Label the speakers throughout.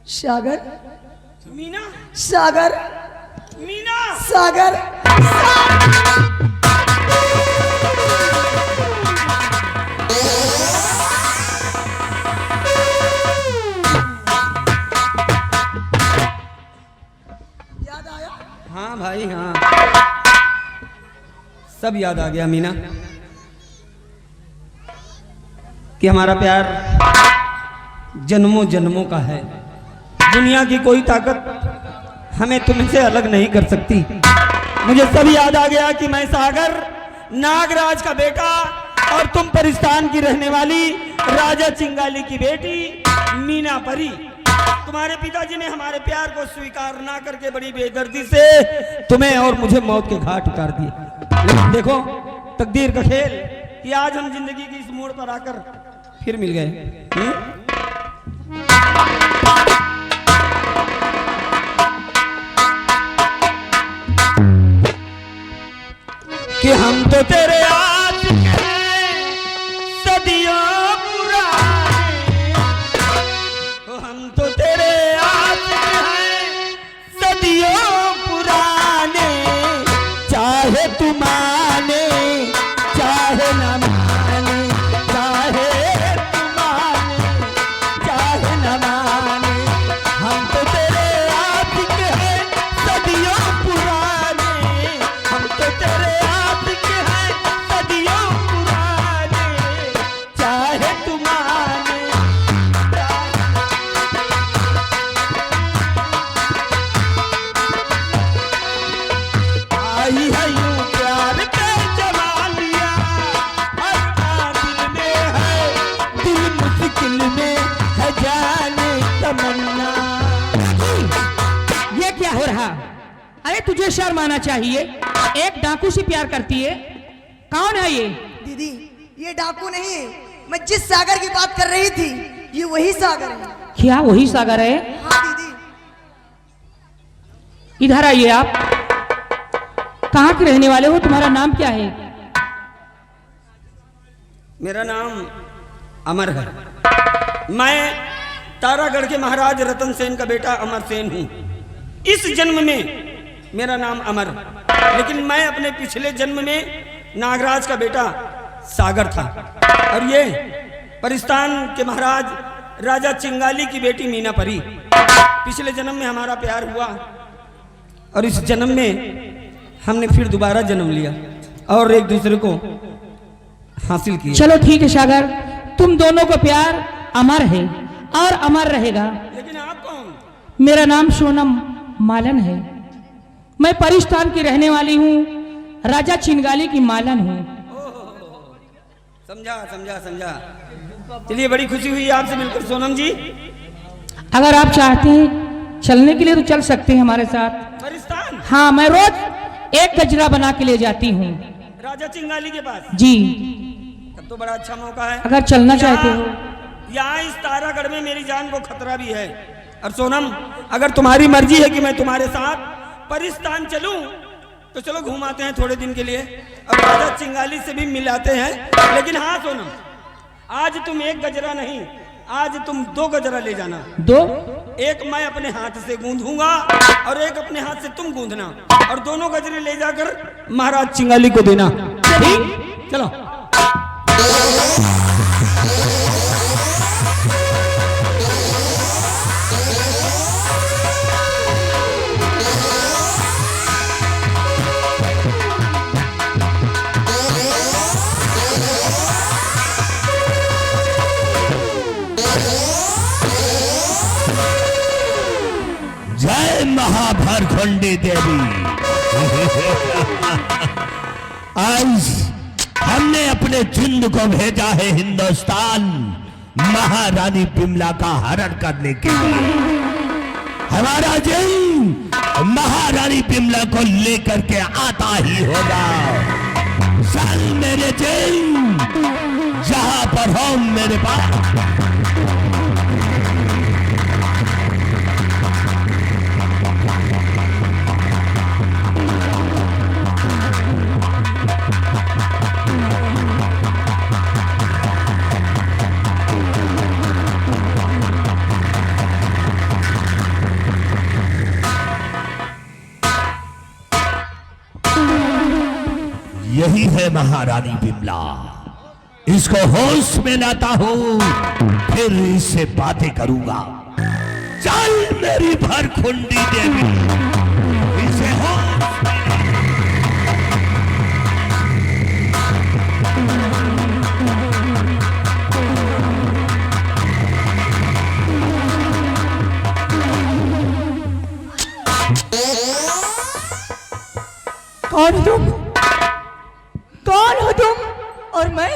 Speaker 1: सागर
Speaker 2: मीना,
Speaker 1: सागर
Speaker 2: मीना,
Speaker 1: सागर याद आया?
Speaker 2: हाँ भाई हाँ, सब याद आ गया मीना कि हमारा प्यार जन्मों जन्मों का है। दुनिया की कोई ताकत हमें तुमसे अलग नहीं कर सकती। मुझे सब याद आ गया कि मैं सागर नागराज का बेटा और तुम परिस्तान की रहने वाली राजा चिंगाली की बेटी मीना परी। तुम्हारे पिताजी ने हमारे प्यार को स्वीकार ना करके बड़ी बेदर्दी से तुम्हें और मुझे मौत के घाट उतार दिए। लेकिन देखो तकदीर का खेल कि आज हम जिंदगी की इस मोड़ पर आकर फिर मिल गए। कि हम तो तेरे आशिक हैं सदियों पुराने, हम तो तेरे आशिक हैं सदियों पुराने, चाहे तू माने चाहे न माने, चाहे तू माने चाहे न माने, हम तो तेरे आशिक हैं सदियों पुराने, हम तो तेरे आशिक हैं सदियों पुराने, चाहे तू माने आई है यूं प्यार पे जमा लिया, और दिल में है दिल मुश्किल में है जाने तमन्ना।
Speaker 3: ये क्या हो रहा? अरे तुझे शर्म आना चाहिए, एक डाकू से प्यार करती है। कौन है ये?
Speaker 1: दीदी ये डाकू नहीं है, मैं जिस सागर की बात कर रही थी ये वही सागर है।
Speaker 3: क्या वही सागर है?
Speaker 1: हाँ दीदी।
Speaker 3: इधर आइए। आप कहाँ के रहने वाले हो? तुम्हारा नाम क्या है?
Speaker 2: मेरा नाम अमर है। मैं तारागढ़ के महाराज रतन सेन का बेटा अमर सेन हूँ। इस जन्म में मेरा नाम अमर, लेकिन मैं अपने पिछले जन्म में नागराज का बेटा सागर था। और ये परिस्तान के महाराज राजा चिंगाली की बेटी मीना परी। पिछले जन्म में हमारा प्यार हुआ और इस जन्म में हमने फिर दोबारा जन्म लिया और एक दूसरे को हासिल किया।
Speaker 3: चलो ठीक है सागर, तुम दोनों का प्यार अमर है और अमर रहेगा।
Speaker 2: लेकिन आप कौन?
Speaker 3: मेरा नाम सोनम मालन है। मैं परिस्तान की रहने वाली हूँ, राजा चिंगाली की मालन हूँ।
Speaker 2: समझा समझा समझा। चलिए बड़ी खुशी हुई आपसे मिलकर सोनम जी।
Speaker 3: अगर आप चाहते हैं चलने के लिए तो चल सकते हैं हमारे साथ।
Speaker 2: परिस्तान
Speaker 3: हाँ, मैं रोज एक गजरा बना के ले जाती हूँ
Speaker 2: राजा चिंगाली के पास।
Speaker 3: जी।
Speaker 2: तब तो बड़ा अच्छा मौका है।
Speaker 3: अगर चलना चाहते हो।
Speaker 2: यहाँ इस तारागढ़ में मेरी जान को खतरा भी है। और सोनम, अगर तुम्हारी मर्जी है कि मैं तुम्हारे साथ परिस्तान चलूं तो चलो घुमाते हैं थोड़े दिन के लिए और राजा चिंगाली से भी मिलाते हैं। लेकिन हाँ सोनम, आज तुम एक गजरा नहीं, आज तुम 2 गजरा ले जाना।
Speaker 3: 2?
Speaker 2: एक मैं अपने हाथ से गूंधूंगा और एक अपने हाथ से तुम गूंधना, और दोनों गजरे ले जाकर महाराज चिंगाली को देना। ठीक, चलो।
Speaker 4: जय महाभारखंडी देवी। आज हमने अपने झुंड को भेजा है हिंदुस्तान महारानी बिमला का हरण करने के लिए। हमारा झुंड महारानी बिमला को लेकर के आता ही होगा। चल मेरे झुंड, जहां पर हो मेरे पास। बेटी है महारानी बिमला। इसको होश में लाता हूं, फिर इससे बातें करूंगा। चल मेरी भरखुंडी देवी, इसे होश में
Speaker 3: कौन हो तुम? कौन हो तुम? और मैं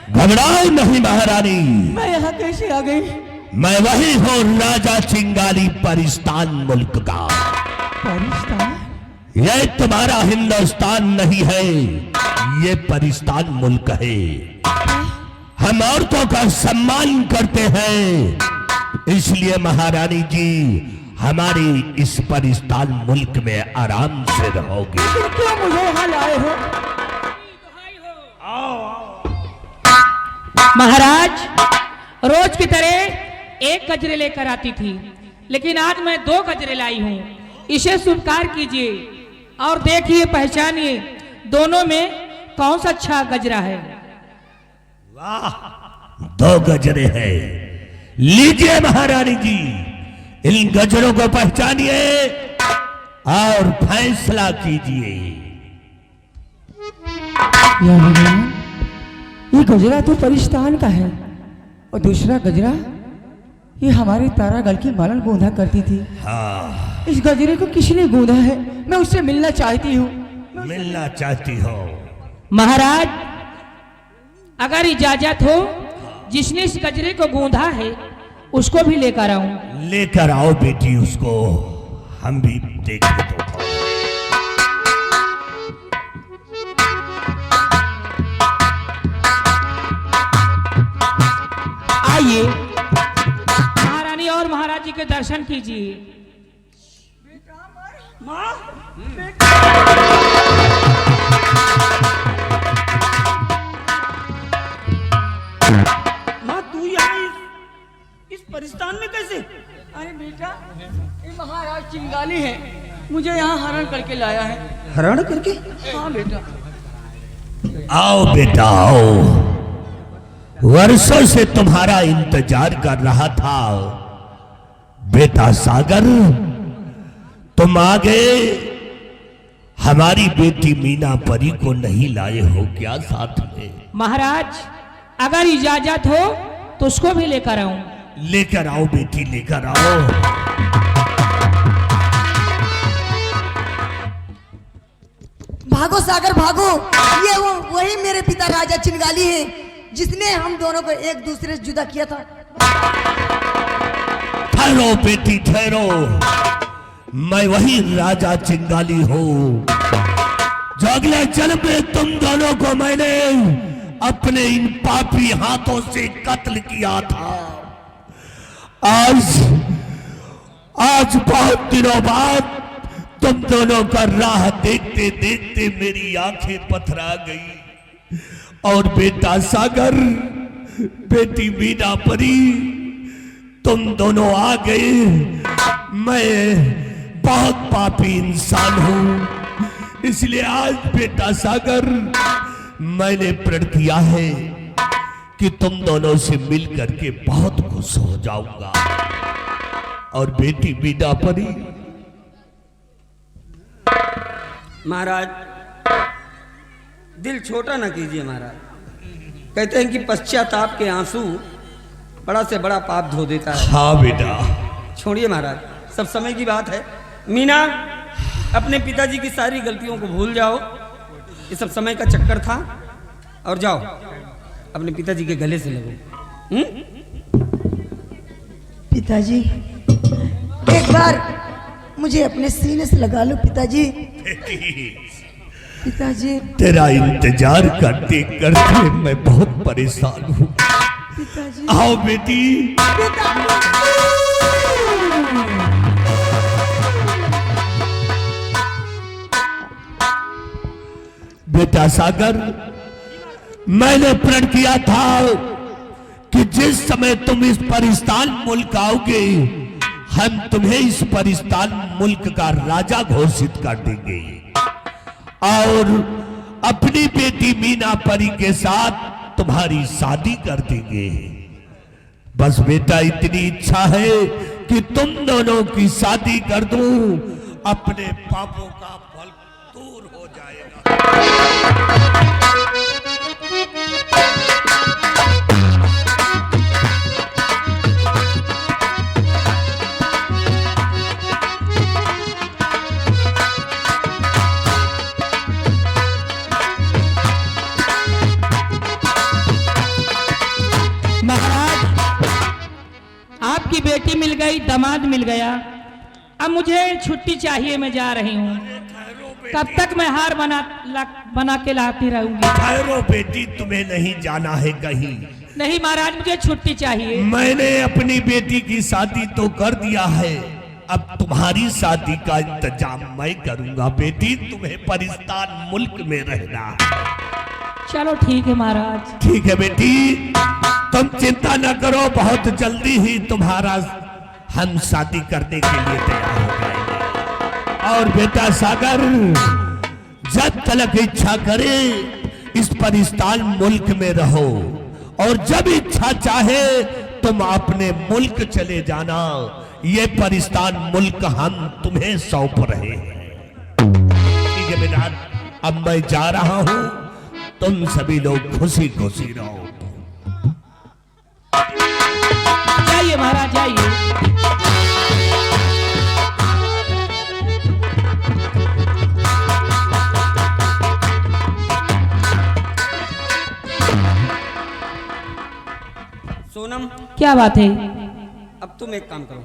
Speaker 4: घबराओ नहीं महारानी,
Speaker 3: मैं यहाँ कैसे आ गई?
Speaker 4: मैं वही हूँ राजा चिंगारी परिस्तान मुल्क का।
Speaker 3: परिस्तान?
Speaker 4: यह तुम्हारा हिंदुस्तान नहीं है, ये परिस्तान मुल्क है। हम औरतों का सम्मान करते हैं, इसलिए महारानी जी हमारी इस परिस्तान मुल्क में आराम से रहोगे।
Speaker 3: लेकिन क्यों मुझे यहाँ लाए हो? महाराज, रोज की तरह एक गजरे लेकर आती थी, लेकिन आज मैं 2 गजरे लाई हूँ। इसे स्वीकार कीजिए और देखिए, पहचानिए दोनों में कौन सा अच्छा गजरा है।
Speaker 4: वाह, 2 गजरे हैं। लीजिए महारानी जी, इन गजरों को पहचानिए और फैसला कीजिए।
Speaker 5: ये गजरा तो परिस्तान का है और दूसरा गजरा ये हमारी तारागढ़ की मालन गूंधा करती थी।
Speaker 4: हाँ,
Speaker 5: इस गजरे को किसने गूंधा है? मैं उससे मिलना चाहती हूँ।
Speaker 4: मिलना चाहती हो?
Speaker 3: महाराज, अगर इजाजत हो, जिसने इस गजरे को गूंधा है उसको भी लेकर आऊं।
Speaker 4: लेकर आओ बेटी, उसको हम भी देखें तो।
Speaker 3: आइए महारानी और महाराज जी के दर्शन कीजिए।
Speaker 2: माँ, तू यहाँ इस परिस्तान में कैसे?
Speaker 5: अरे बेटा, ये महाराज चिंगाली है, मुझे यहाँ हरण करके लाया है।
Speaker 2: हरण करके?
Speaker 5: हाँ बेटा।
Speaker 4: आओ बेटा आओ, वर्षों से तुम्हारा इंतजार कर रहा था। बेटा सागर, तुम आ गए। हमारी बेटी मीना परी को नहीं लाए हो क्या साथ में?
Speaker 3: महाराज, अगर इजाजत हो तो उसको भी लेकर आऊं।
Speaker 4: लेकर आओ बेटी, लेकर आओ।
Speaker 1: भागो सागर भागो, ये वही मेरे पिता राजा चिंगाली हैं जिसने हम दोनों को एक दूसरे से जुदा किया था।
Speaker 4: ठहरो बेटी ठहरो, मैं वही राजा चिंगाली हूँ जो अगले जन्म में तुम दोनों को मैंने अपने इन पापी हाथों से कत्ल किया था। आज बहुत दिनों बाद तुम दोनों का राह देखते देखते मेरी आंखें पथरा गई। और बेटा सागर, बेटी मीना परी, तुम दोनों आ गए। मैं बहुत पापी इंसान हूं, इसलिए आज बेटा सागर मैंने प्रण किया है कि तुम दोनों से मिल करके बहुत खुश हो जाऊंगा। और बेटी मीना परी,
Speaker 2: महाराज दिल छोटा ना कीजिए महाराज। कहते हैं कि पश्चाताप के आंसू बड़ा से बड़ा पाप धो देता है।
Speaker 4: हाँ बेटा।
Speaker 2: छोड़िए महाराज, सब समय की बात है। मीना, अपने पिताजी की सारी गलतियों को भूल जाओ, ये सब समय का चक्कर था। और जाओ अपने पिताजी के गले से लगो।
Speaker 1: पिताजी, एक बार मुझे अपने सीने से लगा लो पिताजी। पिताजी,
Speaker 4: तेरा इंतजार करते करते मैं बहुत परेशान हूँ।
Speaker 1: पिताजी,
Speaker 4: आओ बेटी। बेटा सागर, मैंने प्रण किया था कि जिस समय तुम इस परिस्तान मुल्क आओगे, हम तुम्हें इस परिस्तान मुल्क का राजा घोषित कर देंगे। और अपनी बेटी मीना परी के साथ तुम्हारी शादी कर देंगे। बस बेटा इतनी इच्छा है कि तुम दोनों की शादी कर दूं, अपने पापों का फल दूर हो जाएगा।
Speaker 3: महाराज, आपकी बेटी मिल गई, दामाद मिल गया, अब मुझे छुट्टी चाहिए, मैं जा रही हूँ। कब तक मैं हार बना के लाती रहूंगी?
Speaker 4: ठहरो बेटी, तुम्हें नहीं जाना है कहीं।
Speaker 3: नहीं महाराज, मुझे छुट्टी चाहिए।
Speaker 4: मैंने अपनी बेटी की शादी तो कर दिया है, अब तुम्हारी शादी का इंतजाम मैं करूंगा। बेटी, तुम्हें पाकिस्तान मुल्क में रहना है।
Speaker 3: चलो ठीक है महाराज।
Speaker 4: ठीक है बेटी, तुम चिंता न करो, बहुत जल्दी ही तुम्हारा हम शादी करने के लिए तैयार हो जाएंगे। और बेटा सागर, जब तक इच्छा करे इस पाकिस्तान मुल्क में रहो, और जब इच्छा चाहे तुम अपने मुल्क चले जाना। ये पाकिस्तान मुल्क हम तुम्हें सौंप रहे हैं। ठीक है बेटा, अब मैं जा रहा हूं, तुम सभी लोग खुशी खुशी रहो।
Speaker 3: जाइए महाराज, जाइए।
Speaker 2: सोनम,
Speaker 3: क्या बात है?
Speaker 2: अब तुम एक काम करो,